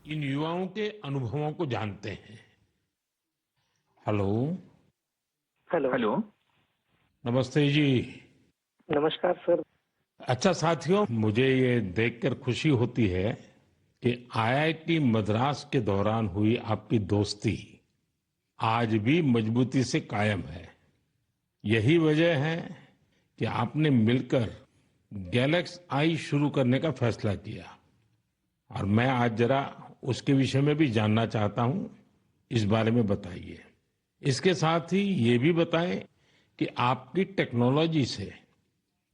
इन युवाओं के अनुभवों को जानते हैं। हेलो। हेलो। हेलो। नमस्ते जी। नमस्कार सर। अच्छा साथियों, मुझे ये देखकर खुशी होती है कि आईआईटी मद्रास के दौरान हुई आपकी दोस्ती आज भी मजबूती से कायम है। यही वजह है कि आपने मिलकर गैलेक्स आई शुरू करने का फैसला किया और मैं आज जरा उसके विषय में भी जानना चाहता हूं। इस बारे में बताइए। इसके साथ ही ये भी बताएं कि आपकी टेक्नोलॉजी से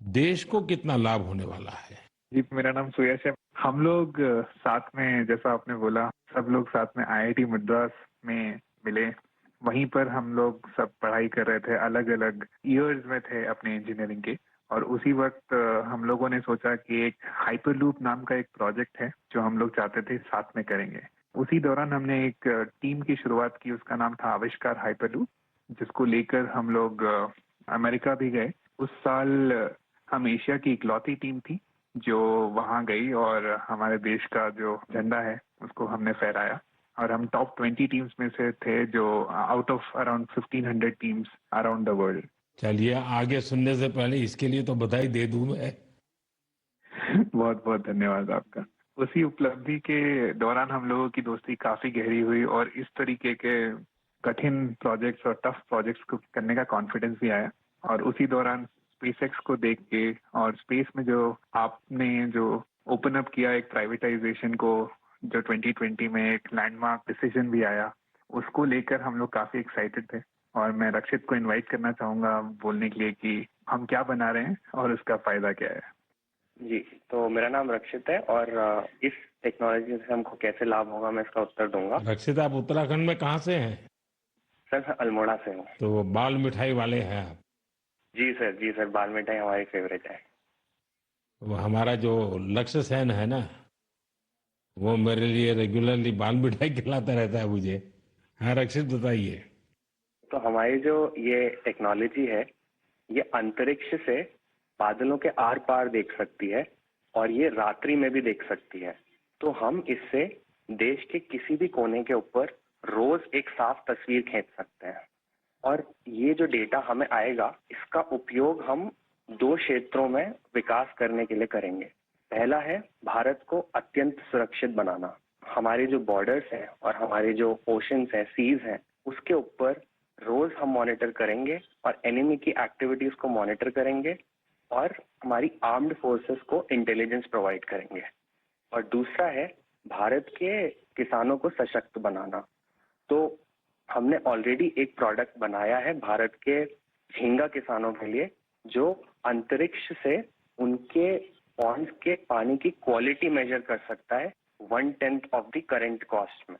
देश को कितना लाभ होने वाला है। जी, मेरा नाम सुयश है। हम लोग साथ में, जैसा आपने बोला, सब लोग साथ में आईआईटी मद्रास में मिले। वहीं पर हम लोग सब पढ़ाई कर रहे थे, अलग अलग ईयर्स में थे अपने इंजीनियरिंग के। और उसी वक्त हम लोगों ने सोचा कि एक हाइपरलूप नाम का एक प्रोजेक्ट है जो हम लोग चाहते थे साथ में करेंगे। उसी दौरान हमने एक टीम की शुरुआत की, उसका नाम था आविष्कार हाइपरलूप, जिसको लेकर हम लोग अमेरिका भी गए। उस साल हम एशिया की इकलौती टीम थी जो वहां गई और हमारे देश का जो झंडा है उसको हमने फहराया। और हम टॉप 20 टीम्स में से थे, जो out of around 1500 teams around the world. चलिए, आगे सुनने से पहले इसके लिए तो बधाई दे दूं मैं। बहुत बहुत धन्यवाद आपका। उसी उपलब्धि के दौरान हम लोगों की दोस्ती काफी गहरी हुई और इस तरीके के कठिन प्रोजेक्ट्स और टफ प्रोजेक्ट्स को करने का कॉन्फिडेंस भी आया। और उसी दौरान स्पेसएक्स को देख के और स्पेस में जो आपने जो ओपन अप किया एक प्राइवेटाइजेशन को, जो 2020 में एक लैंडमार्क डिसीजन भी आया, उसको लेकर हम लोग काफी एक्साइटेड थे। और मैं रक्षित को इनवाइट करना चाहूंगा बोलने के लिए कि हम क्या बना रहे हैं और उसका फायदा क्या है। जी, तो मेरा नाम रक्षित है और इस टेक्नोलॉजी से हमको कैसे लाभ होगा मैं इसका उत्तर दूंगा। रक्षित, आप उत्तराखंड में कहाँ से हैं? सर मैं अल्मोड़ा से हूँ। तो वो बाल मिठाई वाले हैं आप? जी सर, बाल मिठाई हमारी फेवरेट है। वो हमारा जो लक्ष्य सेन है ना, वो मेरे लिए रेगुलरली बाल मिठाई खिलाता रहता है मुझे। हाँ रक्षित, बताइए। तो हमारी जो ये टेक्नोलॉजी है, ये अंतरिक्ष से बादलों के आर पार देख सकती है और ये रात्रि में भी देख सकती है। तो हम इससे देश के किसी भी कोने के ऊपर रोज एक साफ तस्वीर खींच सकते हैं। और ये जो डेटा हमें आएगा, इसका उपयोग हम दो क्षेत्रों में विकास करने के लिए करेंगे। पहला है भारत को अत्यंत सुरक्षित बनाना। हमारे जो बॉर्डर्स हैं और हमारे जो ओशंस हैं, सीज हैं, उसके ऊपर रोज हम मॉनिटर करेंगे और एनिमी की एक्टिविटीज को मॉनिटर करेंगे और हमारी आर्म्ड फोर्सेस को इंटेलिजेंस प्रोवाइड करेंगे। और दूसरा है भारत के किसानों को सशक्त बनाना। तो हमने ऑलरेडी एक प्रोडक्ट बनाया है भारत के झींगा किसानों के लिए, जो अंतरिक्ष से उनके पॉन्ड्स के पानी की क्वालिटी मेजर कर सकता है 1/10 ऑफ द करंट कॉस्ट में।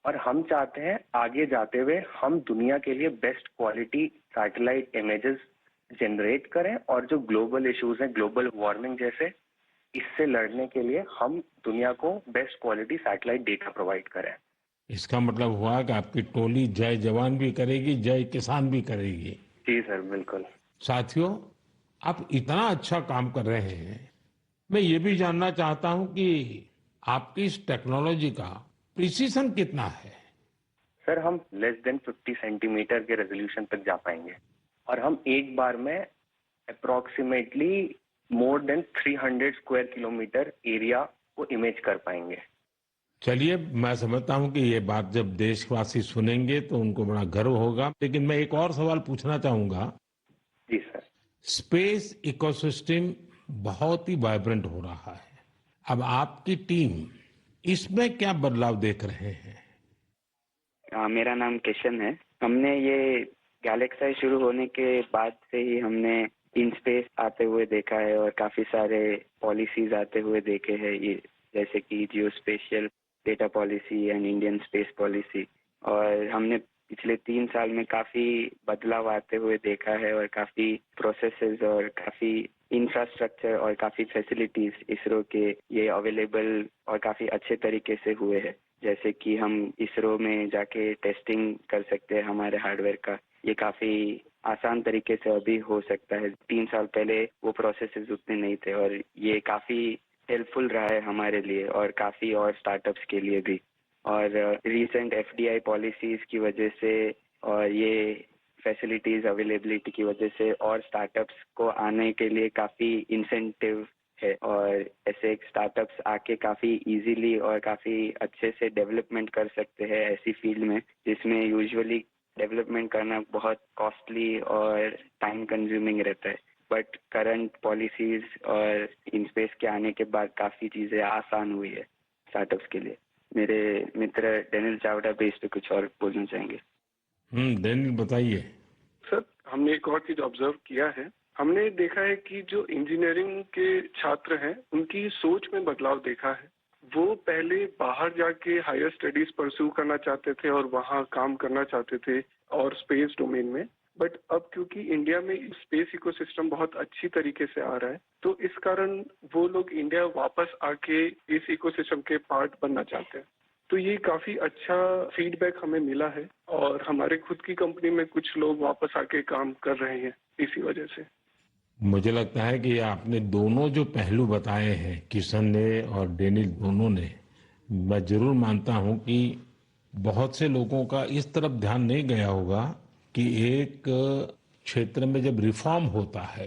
और हम चाहते हैं आगे जाते हुए हम दुनिया के लिए best quality satellite images generate करें और जो ग्लोबल इश्यूज हैं, ग्लोबल वार्मिंग जैसे, इससे लड़ने के लिए हम दुनिया को best quality satellite data provide करें। इसका मतलब हुआ कि आपकी टोली जय जवान भी करेगी, जय किसान भी करेगी। जी सर, बिल्कुल। साथियों, आप इतना अच्छा काम कर रहे हैं। मैं ये भी जानना चाहता हूं कि आपकी इस टेक्नोलॉजी का प्रिसीजन कितना है। सर हम लेस देन 50 सेंटीमीटर के रेजोल्यूशन तक जा पाएंगे और हम एक बार में approximately more than 300 square kilometre area को इमेज कर पाएंगे। चलिए, मैं समझता हूं कि ये बात जब देशवासी सुनेंगे तो उनको बड़ा गर्व होगा। लेकिन मैं एक और सवाल पूछना चाहूंगा। जी सर। स्पेस इकोसिस्टम बहुत ही वाइब्रेंट हो रहा है। अब आपकी टीम इसमें क्या बदलाव देख रहे हैं? मेरा नाम किशन है। हमने ये गैलेक्साई शुरू होने के बाद से ही हमने इन स्पेस आते हुए देखा है और काफी सारे पॉलिसीज आते हुए देखे हैं, ये जैसे कि geospatial data policy and Indian space policy. और हमने पिछले 3 साल में काफी बदलाव आते हुए देखा है और काफी प्रोसेसेस और काफी इंफ्रास्ट्रक्चर और काफी फैसिलिटीज इसरो के ये अवेलेबल और काफी अच्छे तरीके से हुए हैं। जैसे कि हम इसरो में जाके टेस्टिंग कर सकते हैं हमारे हार्डवेयर का, ये काफी आसान तरीके से अभी हो सकता है। 3 साल पहले वो प्रोसेसेस उतने नहीं थे और ये काफी हेल्पफुल रहा है हमारे लिए और काफ़ी और स्टार्टअप्स के लिए भी। और रीसेंट एफडीआई पॉलिसीज़ की वजह से और ये फैसिलिटीज़ अवेलेबिलिटी की वजह से और स्टार्टअप्स को आने के लिए काफ़ी इंसेंटिव है और ऐसे स्टार्टअप्स आके काफ़ी इजीली और काफ़ी अच्छे से डेवलपमेंट कर सकते हैं ऐसी फील्ड में जिसमें यूजुअली डेवलपमेंट करना बहुत कॉस्टली और टाइम कंज्यूमिंग रहता है। बट करंट पॉलिसीज और इनस्पेस के आने के बाद काफ़ी चीज़ें आसान हुई है स्टार्टअप्स के लिए। मेरे मित्र डेनियल चावड़ा भी इस पे कुछ और बोलना चाहेंगे। डेनियल बताइए। सर, हमने एक और चीज ऑब्जर्व किया है। हमने देखा है कि जो इंजीनियरिंग के छात्र हैं उनकी सोच में बदलाव देखा है। वो पहले बाहर जाके हायर स्टडीज परस्यू करना चाहते थे और वहाँ काम करना चाहते थे और स्पेस डोमेन में। बट अब क्योंकि इंडिया में स्पेस इकोसिस्टम बहुत अच्छी तरीके से आ रहा है तो इस कारण वो लोग इंडिया वापस आके इस इकोसिस्टम के पार्ट बनना चाहते हैं। तो ये काफी अच्छा फीडबैक हमें मिला है और हमारे खुद की कंपनी में कुछ लोग वापस आके काम कर रहे हैं इसी वजह से। मुझे लगता है कि आपने दोनों जो पहलू बताए हैं, किशन ने और डेनियल दोनों ने, मैं जरूर मानता हूं कि बहुत से लोगों का इस तरफ ध्यान नहीं गया होगा कि एक क्षेत्र में जब रिफॉर्म होता है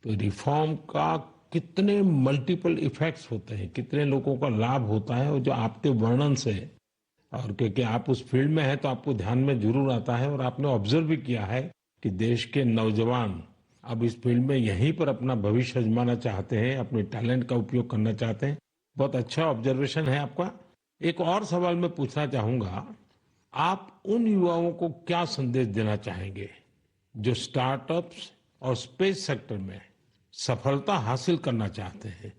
तो रिफॉर्म का कितने मल्टीपल इफेक्ट्स होते हैं, कितने लोगों का लाभ होता है। और जो आपके वर्णन से, और क्योंकि आप उस फील्ड में हैं तो आपको ध्यान में जरूर आता है और आपने ऑब्जर्व भी किया है कि देश के नौजवान अब इस फील्ड में यहीं पर अपना भविष्य आजमाना चाहते हैं, अपने टैलेंट का उपयोग करना चाहते हैं। बहुत अच्छा ऑब्जर्वेशन है आपका। एक और सवाल मैं पूछना चाहूंगा, आप उन युवाओं को क्या संदेश देना चाहेंगे जो स्टार्टअप्स और स्पेस सेक्टर में सफलता हासिल करना चाहते हैं?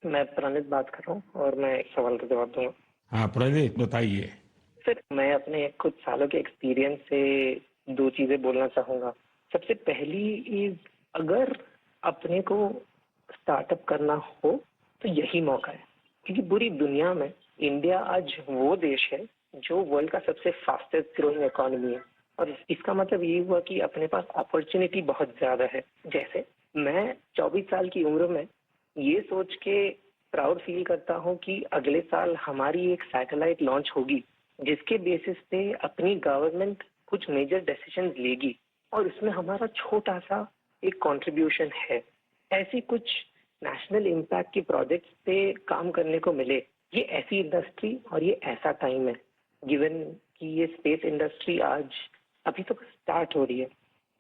मैं प्रणीत बात कर रहा हूँ और मैं एक सवाल का जवाब दूंगा। हाँ प्रणीत, बताइए। सर, मैं अपने कुछ सालों के एक्सपीरियंस से दो चीजें बोलना चाहूंगा। सबसे पहली इज, अगर अपने को स्टार्टअप करना हो तो यही मौका है, क्योंकि पूरी दुनिया में इंडिया आज वो देश है जो वर्ल्ड का सबसे फास्टेस्ट ग्रोइंग इकोनॉमी है। और इसका मतलब ये हुआ कि अपने पास अपॉर्चुनिटी बहुत ज्यादा है। जैसे मैं 24 साल की उम्र में ये सोच के प्राउड फील करता हूँ कि अगले साल हमारी एक सैटेलाइट लॉन्च होगी जिसके बेसिस पे अपनी गवर्नमेंट कुछ मेजर डिसीजंस लेगी और उसमें हमारा छोटा सा एक कंट्रीब्यूशन है। ऐसी कुछ नेशनल इम्पैक्ट की प्रोजेक्ट्स पे काम करने को मिले, ये ऐसी इंडस्ट्री और ये ऐसा टाइम है, गिवन कि ये स्पेस इंडस्ट्री आज अभी तो स्टार्ट हो रही है।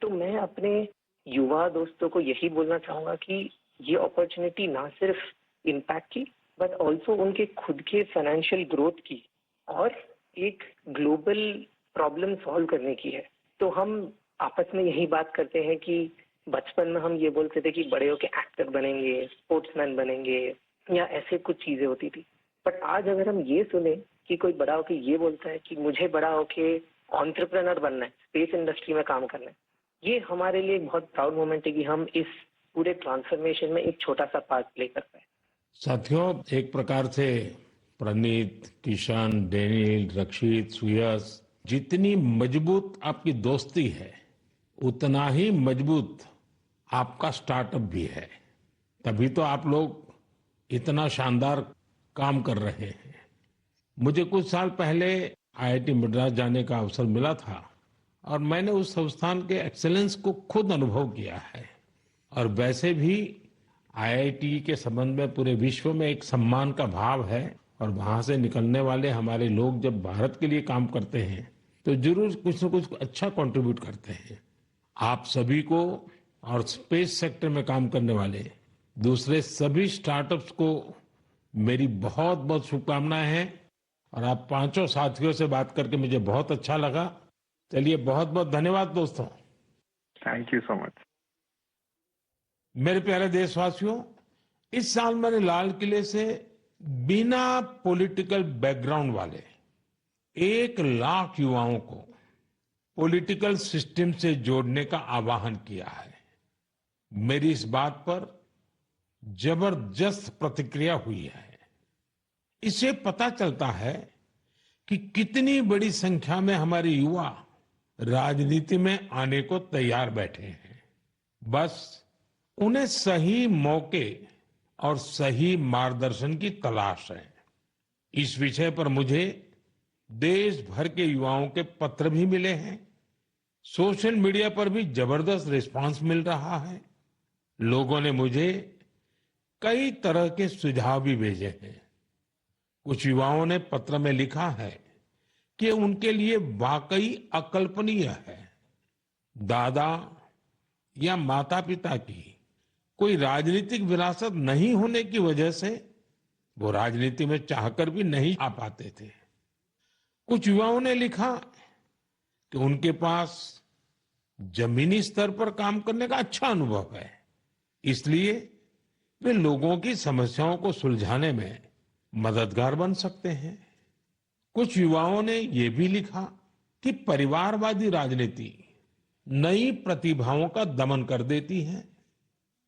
तो मैं अपने युवा दोस्तों को यही बोलना चाहूंगा कि ये अपॉर्चुनिटी ना सिर्फ इम्पैक्ट की बट ऑल्सो उनके खुद के फाइनेंशियल ग्रोथ की और एक ग्लोबल प्रॉब्लम सॉल्व करने की है। तो हम आपस में यही बात करते हैं कि बचपन में हम ये बोलते थे कि बड़े होके एक्टर बनेंगे, स्पोर्ट्समैन बनेंगे या ऐसे कुछ चीजें होती थी। बट आज अगर हम ये सुने कि कोई बड़ा होके ये बोलता है कि मुझे बड़ा होके एंटरप्रेन्योर बनना है, स्पेस इंडस्ट्री में काम करना है, ये हमारे लिए एक बहुत प्राउड मोमेंट है कि हम इस पूरे ट्रांसफॉर्मेशन में एक छोटा सा पार्ट प्ले कर पाए। साथियों, एक प्रकार से प्रणीत, किशन, डेनियल, रक्षित, सुयस, जितनी मजबूत आपकी दोस्ती है उतना ही मजबूत आपका स्टार्टअप भी है। तभी तो आप लोग इतना शानदार काम कर रहे हैं। मुझे कुछ साल पहले आईआईटी मद्रास जाने का अवसर मिला था और मैंने उस संस्थान के एक्सेलेंस को खुद अनुभव किया है। और वैसे भी आईआईटी के संबंध में पूरे विश्व में एक सम्मान का भाव है और वहां से निकलने वाले हमारे लोग जब भारत के लिए काम करते हैं तो जरूर कुछ न कुछ अच्छा कंट्रीब्यूट करते हैं। आप सभी को और स्पेस सेक्टर में काम करने वाले दूसरे सभी स्टार्टअप्स को मेरी बहुत बहुत शुभकामनाएं हैं। और आप पांचों साथियों से बात करके मुझे बहुत अच्छा लगा। चलिए, बहुत बहुत धन्यवाद दोस्तों। Thank you so much. मेरे प्यारे देशवासियों, इस साल मैंने लाल किले से बिना पॉलिटिकल बैकग्राउंड वाले 1 लाख युवाओं को पॉलिटिकल सिस्टम से जोड़ने का आह्वान किया है। मेरी इस बात पर जबरदस्त प्रतिक्रिया हुई है। इससे पता चलता है कि कितनी बड़ी संख्या में हमारे युवा राजनीति में आने को तैयार बैठे हैं। बस उन्हें सही मौके और सही मार्गदर्शन की तलाश है। इस विषय पर मुझे देश भर के युवाओं के पत्र भी मिले हैं। सोशल मीडिया पर भी जबरदस्त रिस्पांस मिल रहा है। लोगों ने मुझे कई तरह के सुझाव भी भेजे हैं। कुछ युवाओं ने पत्र में लिखा है कि उनके लिए वाकई अकल्पनीय है दादा या माता पिता की कोई राजनीतिक विरासत नहीं होने की वजह से वो राजनीति में चाहकर भी नहीं आ पाते थे। कुछ युवाओं ने लिखा कि उनके पास जमीनी स्तर पर काम करने का अच्छा अनुभव है, इसलिए वे लोगों की समस्याओं को सुलझाने में मददगार बन सकते हैं। कुछ युवाओं ने ये भी लिखा कि परिवारवादी राजनीति नई प्रतिभाओं का दमन कर देती है।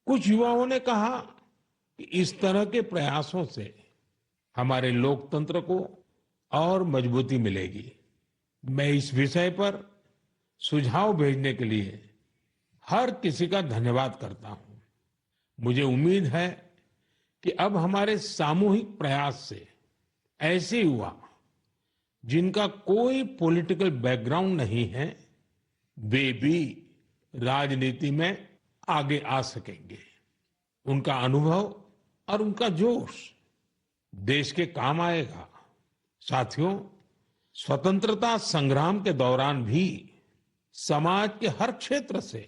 कुछ युवाओं ने कहा कि इस तरह के प्रयासों से हमारे लोकतंत्र को और मजबूती मिलेगी। मैं इस विषय पर सुझाव भेजने के लिए हर किसी का धन्यवाद करता हूं। मुझे उम्मीद है कि अब हमारे सामूहिक प्रयास से ऐसे युवा जिनका कोई पॉलिटिकल बैकग्राउंड नहीं है, वे भी राजनीति में आगे आ सकेंगे। उनका अनुभव और उनका जोश देश के काम आएगा। साथियों, स्वतंत्रता संग्राम के दौरान भी समाज के हर क्षेत्र से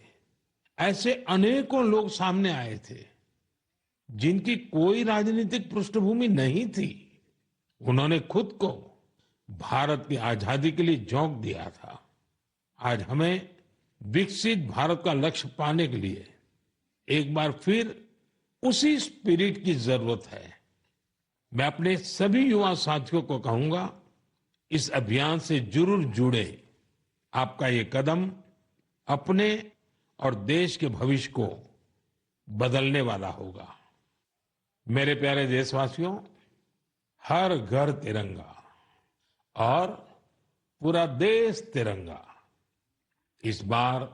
ऐसे अनेकों लोग सामने आए थे जिनकी कोई राजनीतिक पृष्ठभूमि नहीं थी। उन्होंने खुद को भारत की आजादी के लिए झोंक दिया था। आज हमें विकसित भारत का लक्ष्य पाने के लिए एक बार फिर उसी स्पिरिट की जरूरत है। मैं अपने सभी युवा साथियों को कहूंगा, इस अभियान से जरूर जुड़े। आपका ये कदम अपने और देश के भविष्य को बदलने वाला होगा। मेरे प्यारे देशवासियों, हर घर तिरंगा और पूरा देश तिरंगा, इस बार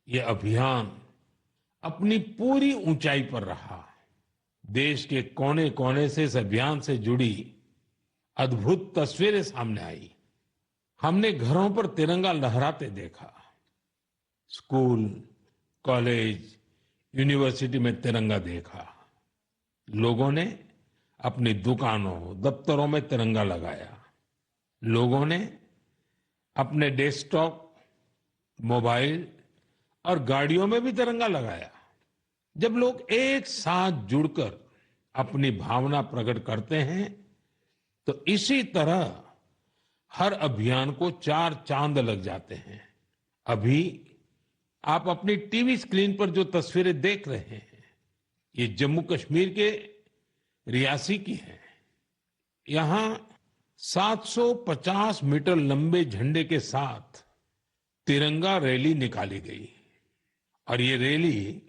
ये अभियान अपनी पूरी ऊंचाई पर रहा। देश के कोने कोने से इस अभियान से जुड़ी अद्भुत तस्वीरें सामने आई। हमने घरों पर तिरंगा लहराते देखा। स्कूल, कॉलेज, यूनिवर्सिटी में तिरंगा देखा। लोगों ने अपनी दुकानों, दफ्तरों में तिरंगा लगाया। लोगों ने अपने डेस्कटॉप, मोबाइल और गाड़ियों में भी तिरंगा लगाया। जब लोग एक साथ जुड़कर अपनी भावना प्रकट करते हैं, तो इसी तरह हर अभियान को 4 चांद लग जाते हैं। अभी आप अपनी टीवी स्क्रीन पर जो तस्वीरें देख रहे हैं, ये जम्मू कश्मीर के रियासी की है। यहां 750 मीटर लंबे झंडे के साथ तिरंगा रैली निकाली गई और ये रैली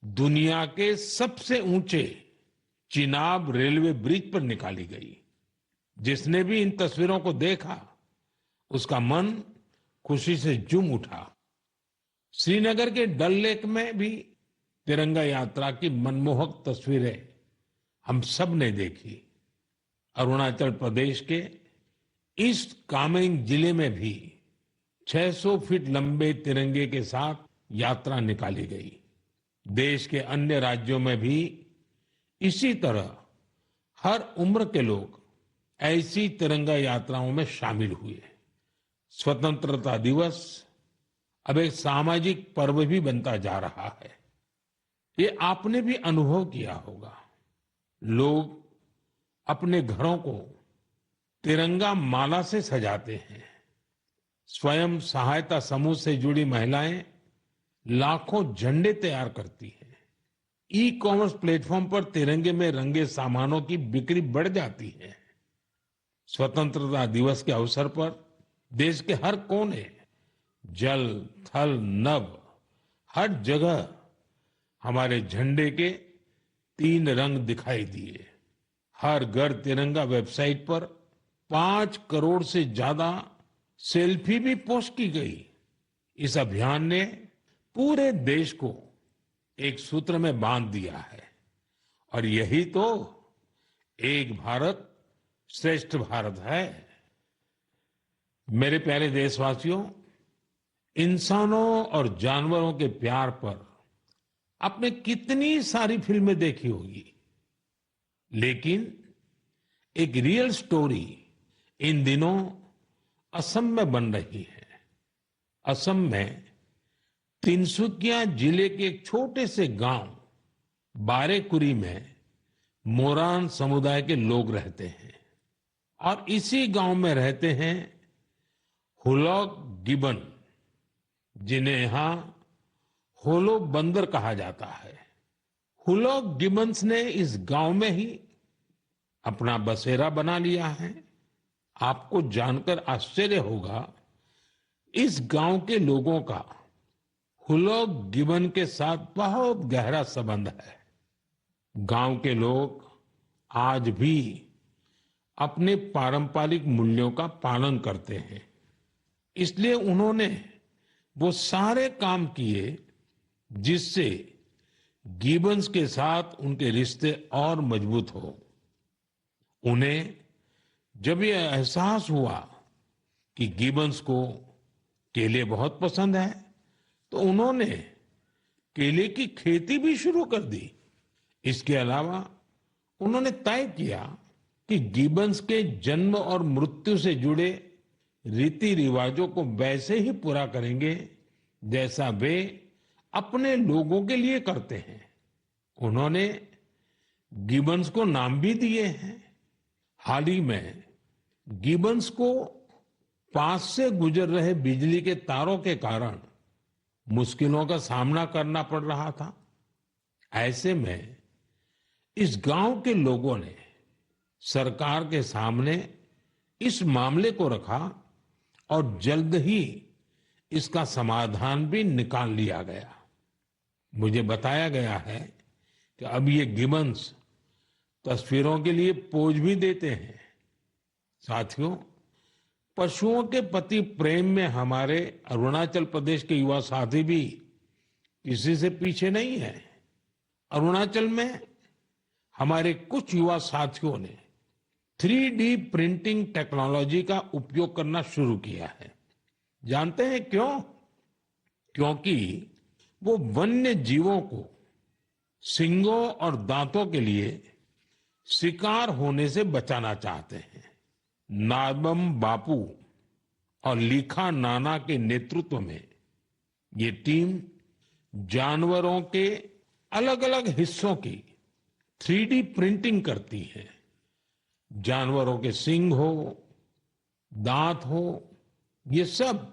दुनिया के सबसे ऊंचे चिनाब रेलवे ब्रिज पर निकाली गई। जिसने भी इन तस्वीरों को देखा, उसका मन खुशी से झूम उठा। श्रीनगर के डल लेक में भी तिरंगा यात्रा की मनमोहक तस्वीरें हम सब ने देखी। अरुणाचल प्रदेश के ईस्ट कामेंग जिले में भी 600 फीट लंबे तिरंगे के साथ यात्रा निकाली गई। देश के अन्य राज्यों में भी इसी तरह हर उम्र के लोग ऐसी तिरंगा यात्राओं में शामिल हुए। स्वतंत्रता दिवस अब एक सामाजिक पर्व भी बनता जा रहा है। ये आपने भी अनुभव किया होगा। लोग अपने घरों को तिरंगा माला से सजाते हैं। स्वयं सहायता समूह से जुड़ी महिलाएं लाखों झंडे तैयार करती हैं। ई कॉमर्स प्लेटफॉर्म पर तिरंगे में रंगे सामानों की बिक्री बढ़ जाती है। स्वतंत्रता दिवस के अवसर पर देश के हर कोने, जल, थल, नभ, हर जगह हमारे झंडे के 3 रंग दिखाई दिए। हर घर तिरंगा वेबसाइट पर 5 करोड़ से ज्यादा सेल्फी भी पोस्ट की गई। इस अभियान ने पूरे देश को एक सूत्र में बांध दिया है और यही तो एक भारत श्रेष्ठ भारत है। मेरे प्यारे देशवासियों, इंसानों और जानवरों के प्यार पर आपने कितनी सारी फिल्में देखी होगी, लेकिन एक रियल स्टोरी इन दिनों असम में बन रही है। असम में तिनसुकिया जिले के एक छोटे से गांव बारेकुरी में मोरान समुदाय के लोग रहते हैं और इसी गांव में रहते हैं हुलॉक गिबन, जिन्हें यहां होलो बंदर कहा जाता है। हुलॉक गिबन्स ने इस गांव में ही अपना बसेरा बना लिया है। आपको जानकर आश्चर्य होगा, इस गांव के लोगों का हुलॉक गिबन के साथ बहुत गहरा संबंध है। गांव के लोग आज भी अपने पारंपरिक मूल्यों का पालन करते हैं, इसलिए उन्होंने वो सारे काम किए जिससे गिबन्स के साथ उनके रिश्ते और मजबूत हो। उन्हें जब ये एहसास हुआ कि गिबन्स को केले बहुत पसंद है, तो उन्होंने केले की खेती भी शुरू कर दी। इसके अलावा उन्होंने तय किया कि गिबन्स के जन्म और मृत्यु से जुड़े रीति रिवाजों को वैसे ही पूरा करेंगे जैसा वे अपने लोगों के लिए करते हैं। उन्होंने गिबन्स को नाम भी दिए हैं। हाल ही में गिबन्स को पास से गुजर रहे बिजली के तारों के कारण मुश्किलों का सामना करना पड़ रहा था। ऐसे में इस गांव के लोगों ने सरकार के सामने इस मामले को रखा और जल्द ही इसका समाधान भी निकाल लिया गया। मुझे बताया गया है कि अब ये गिबन्स तस्वीरों के लिए पोज भी देते हैं। साथियों, पशुओं के प्रति प्रेम में हमारे अरुणाचल प्रदेश के युवा साथी भी किसी से पीछे नहीं है। अरुणाचल में हमारे कुछ युवा साथियों ने 3D प्रिंटिंग टेक्नोलॉजी का उपयोग करना शुरू किया है। जानते हैं क्यों? क्योंकि वो वन्य जीवों को सींगों और दांतों के लिए शिकार होने से बचाना चाहते हैं। नाबम बापू और लीखा नाना के नेतृत्व में ये टीम जानवरों के अलग अलग हिस्सों की 3D प्रिंटिंग करती है। जानवरों के सींग हो, दांत हो, ये सब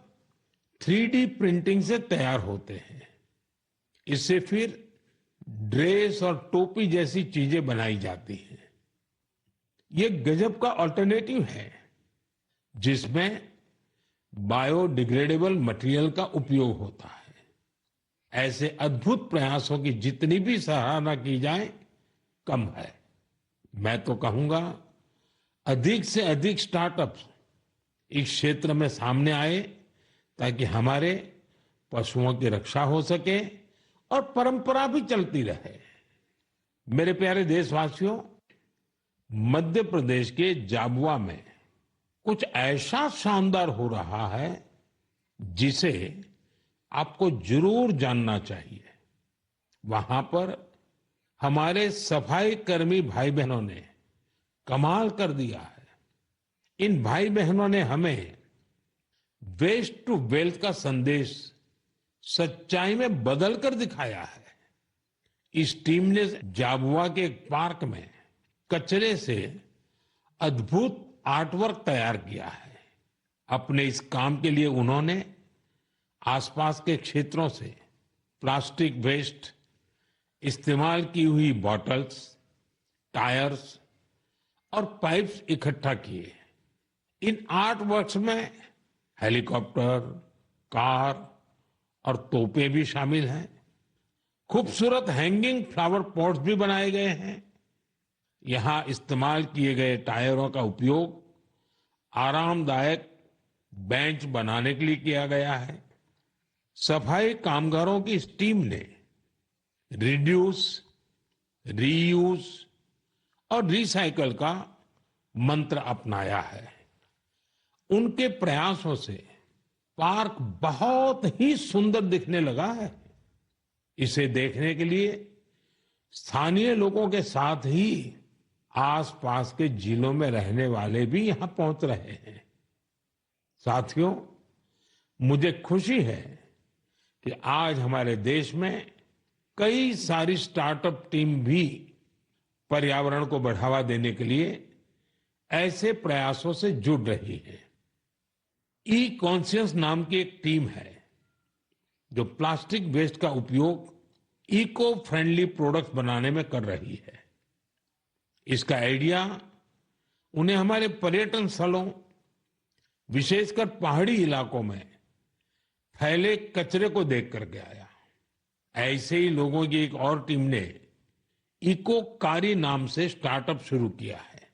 3D प्रिंटिंग से तैयार होते हैं। इससे फिर ड्रेस और टोपी जैसी चीजें बनाई जाती हैं। ये गजब का अल्टरनेटिव है जिसमें बायोडिग्रेडेबल मटेरियल का उपयोग होता है। ऐसे अद्भुत प्रयासों की जितनी भी सराहना की जाए कम है। मैं तो कहूंगा अधिक से अधिक स्टार्टअप्स इस क्षेत्र में सामने आए ताकि हमारे पशुओं की रक्षा हो सके और परंपरा भी चलती रहे। मेरे प्यारे देशवासियों, मध्य प्रदेश के जाबुआ में कुछ ऐसा शानदार हो रहा है जिसे आपको जरूर जानना चाहिए। वहां पर हमारे सफाई कर्मी भाई बहनों ने कमाल कर दिया है। इन भाई बहनों ने हमें वेस्ट टू वेल्थ का संदेश सच्चाई में बदल कर दिखाया है। इस टीम ने जाबुआ के एक पार्क में कचरे से अद्भुत आर्टवर्क तैयार किया है। अपने इस काम के लिए उन्होंने आसपास के क्षेत्रों से प्लास्टिक वेस्ट, इस्तेमाल की हुई बॉटल्स, टायर्स और पाइप्स इकट्ठा किए। इन आर्ट वर्क्स में हेलीकॉप्टर, कार और तोपें भी शामिल हैं। खूबसूरत हैंगिंग फ्लावर पॉट्स भी बनाए गए हैं। यहां इस्तेमाल किए गए टायरों का उपयोग आरामदायक बेंच बनाने के लिए किया गया है। सफाई कामगारों की इस टीम ने रिड्यूस, रीयूज और रिसाइकल का मंत्र अपनाया है। उनके प्रयासों से पार्क बहुत ही सुंदर दिखने लगा है। इसे देखने के लिए स्थानीय लोगों के साथ ही आसपास के जिलों में रहने वाले भी यहां पहुंच रहे हैं। साथियों, मुझे खुशी है कि आज हमारे देश में कई सारी स्टार्टअप टीम भी पर्यावरण को बढ़ावा देने के लिए ऐसे प्रयासों से जुड़ रही है। ई कॉन्शियस नाम की एक टीम है जो प्लास्टिक वेस्ट का उपयोग इको फ्रेंडली प्रोडक्ट्स बनाने में कर रही है। इसका आइडिया उन्हें हमारे पर्यटन स्थलों, विशेषकर पहाड़ी इलाकों में फैले कचरे को देख करके आया। ऐसे ही लोगों की एक और टीम ने इको कारी नाम से स्टार्टअप शुरू किया है।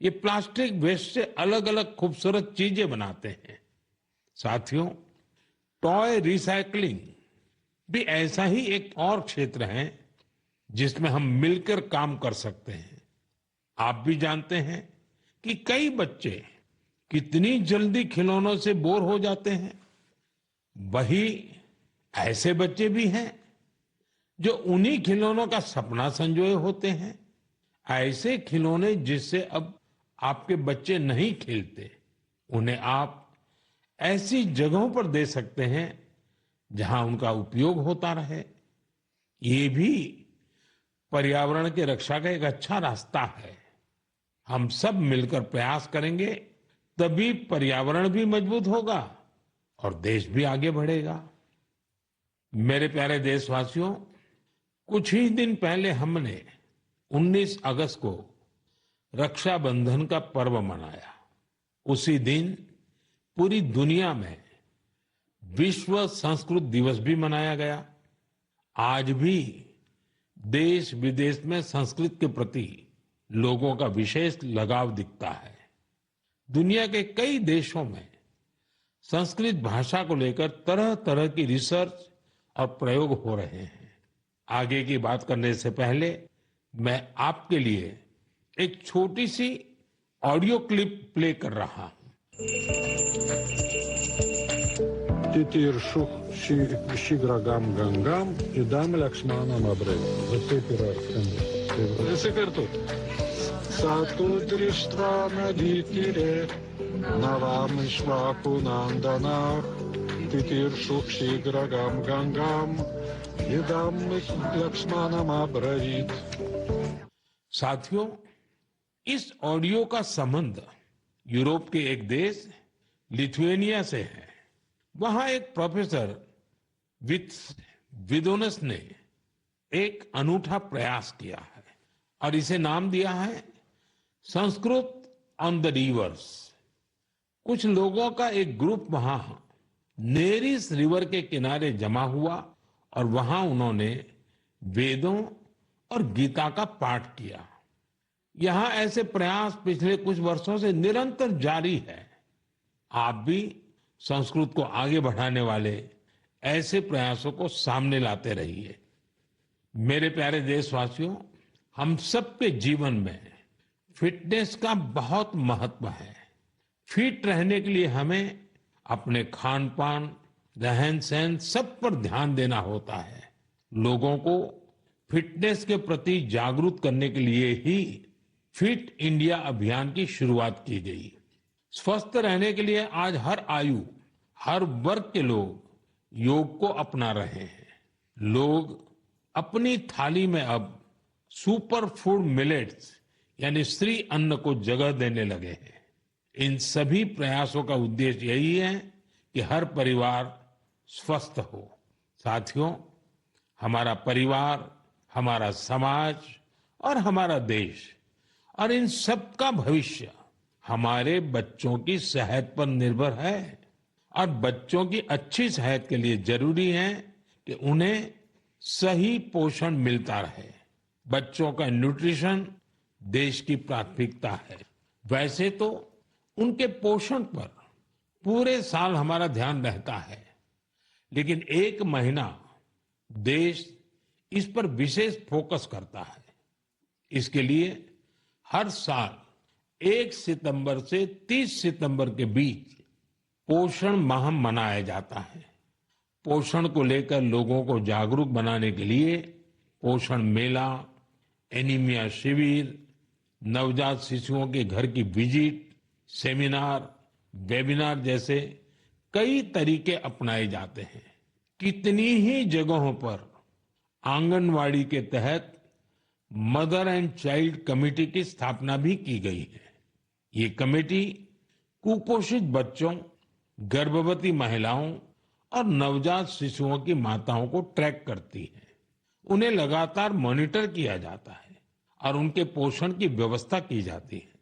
ये प्लास्टिक वेस्ट से अलग अलग खूबसूरत चीजें बनाते हैं। साथियों, टॉय रिसाइकलिंग भी ऐसा ही एक और क्षेत्र है जिसमें हम मिलकर काम कर सकते हैं। आप भी जानते हैं कि कई बच्चे कितनी जल्दी खिलौनों से बोर हो जाते हैं। वही ऐसे बच्चे भी हैं जो उन्हीं खिलौनों का सपना संजोए होते हैं। ऐसे खिलौने जिससे अब आपके बच्चे नहीं खेलते, उन्हें आप ऐसी जगहों पर दे सकते हैं जहां उनका उपयोग होता रहे। ये भी पर्यावरण की रक्षा का एक अच्छा रास्ता है। हम सब मिलकर प्रयास करेंगे तभी पर्यावरण भी मजबूत होगा और देश भी आगे बढ़ेगा। मेरे प्यारे देशवासियों, कुछ ही दिन पहले हमने 19 अगस्त को रक्षाबंधन का पर्व मनाया। उसी दिन पूरी दुनिया में विश्व संस्कृत दिवस भी मनाया गया। आज भी देश विदेश में संस्कृत के प्रति लोगों का विशेष लगाव दिखता है। दुनिया के कई देशों में संस्कृत भाषा को लेकर तरह तरह की रिसर्च और प्रयोग हो रहे हैं। आगे की बात करने से पहले मैं आपके लिए एक छोटी सी ऑडियो क्लिप प्ले कर रहा हूं। Titiršuh šigragam gangam idam Laksmanam abrei. Va taip yra skambės. Visi kartu. Satu drištva nadytire, navam išvaku nandana, titiršuh šigragam gangam idam Laksmanam abreit. साथियों, इस ऑडियो का संबंध यूरोप के एक देश लिथुएनिया से है। वहां एक प्रोफेसर विदोनस ने एक अनूठा प्रयास किया है और इसे नाम दिया है संस्कृत ऑन द रिवर्स। कुछ लोगों का एक ग्रुप वहां नेरिस रिवर के किनारे जमा हुआ और वहां उन्होंने वेदों और गीता का पाठ किया। यहां ऐसे प्रयास पिछले कुछ वर्षों से निरंतर जारी है। आप भी संस्कृत को आगे बढ़ाने वाले ऐसे प्रयासों को सामने लाते रहिए। मेरे प्यारे देशवासियों, हम सबके जीवन में फिटनेस का बहुत महत्व है। फिट रहने के लिए हमें अपने खान पान, रहन सहन सब पर ध्यान देना होता है। लोगों को फिटनेस के प्रति जागरूक करने के लिए ही फिट इंडिया अभियान की शुरुआत की गई। स्वस्थ रहने के लिए आज हर आयु, हर वर्ग के लोग योग को अपना रहे हैं। लोग अपनी थाली में अब सुपर फूड मिलेट्स यानी श्री अन्न को जगह देने लगे हैं। इन सभी प्रयासों का उद्देश्य यही है कि हर परिवार स्वस्थ हो। साथियों, हमारा परिवार, हमारा समाज और हमारा देश और इन सब का भविष्य हमारे बच्चों की सेहत पर निर्भर है। और बच्चों की अच्छी सेहत के लिए जरूरी है कि उन्हें सही पोषण मिलता रहे। बच्चों का न्यूट्रिशन देश की प्राथमिकता है। वैसे तो उनके पोषण पर पूरे साल हमारा ध्यान रहता है, लेकिन एक महीना देश इस पर विशेष फोकस करता है। इसके लिए हर साल 1 सितंबर से 30 सितंबर के बीच पोषण माह मनाया जाता है। पोषण को लेकर लोगों को जागरूक बनाने के लिए पोषण मेला, एनीमिया शिविर, नवजात शिशुओं के घर की विजिट, सेमिनार, वेबिनार जैसे कई तरीके अपनाए जाते हैं। कितनी ही जगहों पर आंगनवाड़ी के तहत मदर एंड चाइल्ड कमेटी की स्थापना भी की गई है। ये कमेटी कुपोषित बच्चों, गर्भवती महिलाओं और नवजात शिशुओं की माताओं को ट्रैक करती है। उन्हें लगातार मॉनिटर किया जाता है और उनके पोषण की व्यवस्था की जाती है।